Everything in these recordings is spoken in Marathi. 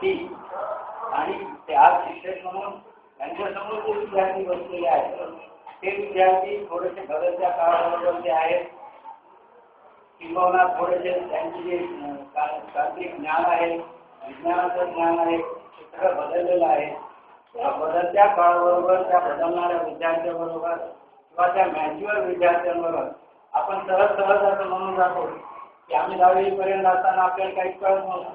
ती आणि ते आज शिक्षक म्हणून त्यांच्यासमोर जे विद्यार्थी बसलेले आहेत ते विद्यार्थी थोडेसे बदलत्या काळाबरोबर जे आहेत किंवा थोडेसे त्यांची जे तांत्रिक ज्ञान आहे, विज्ञानाचं ज्ञान आहे, सगळं बदललेलं आहे. त्या बदलत्या काळाबरोबर त्या बदलणाऱ्या विद्यार्थ्यांबरोबर किंवा त्या मॅच्युअर विद्यार्थ्यांबरोबर आपण सहज असं म्हणून जातो की आम्ही 10वी पर्यंत असताना आपल्याला काही कळत नव्हतं,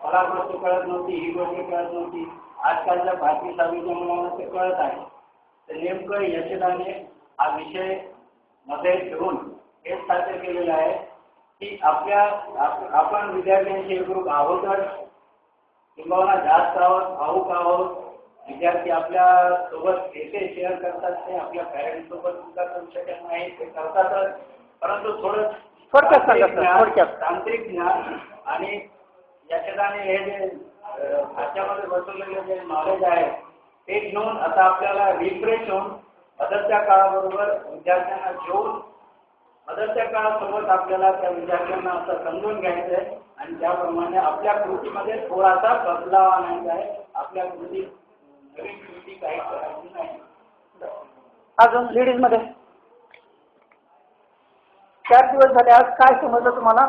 मला गोष्ट कळत नव्हती, ही गोष्ट कळत नव्हती. आजकालच्या 5वी-6वीच्या मुलांना ते कळत आहे. तर नेमकं यशदाने हा विषय मध्ये ठेवून हेच साध्य केलेलं आहे की आपण विद्यार्थ्यांचे ग्रुप आहोतच किंवा जास्त आहोत, भाऊक आहोत. विद्यार्थी आपल्या सोबत येथे शेअर करतात, ते आपल्या पॅरेंट्स सोबत सुद्धा करू शकत नाही, ते करतातच. परंतु तांत्रिक ज्ञान आणि यशदाने हे जे ह्याच्यामध्ये बसवलेले जे नॉलेज आहे ते घेऊन आता आपल्याला रिफ्रेश होऊन बदलत्या काळाबरोबर विद्यार्थ्यांना घेऊन बदलत्या काळासोबत आपल्याला त्या विद्यार्थ्यांना असं समजून घ्यायचं आहे आणि त्याप्रमाणे आपल्या कृतीमध्ये थोडासा बदलाव आणायचा आहे. आपल्या कृती नवीन कृती काही करायची नाही. अजून लेडीज मध्ये 4 दिवस झाले, आज काय समजलं तुम्हाला?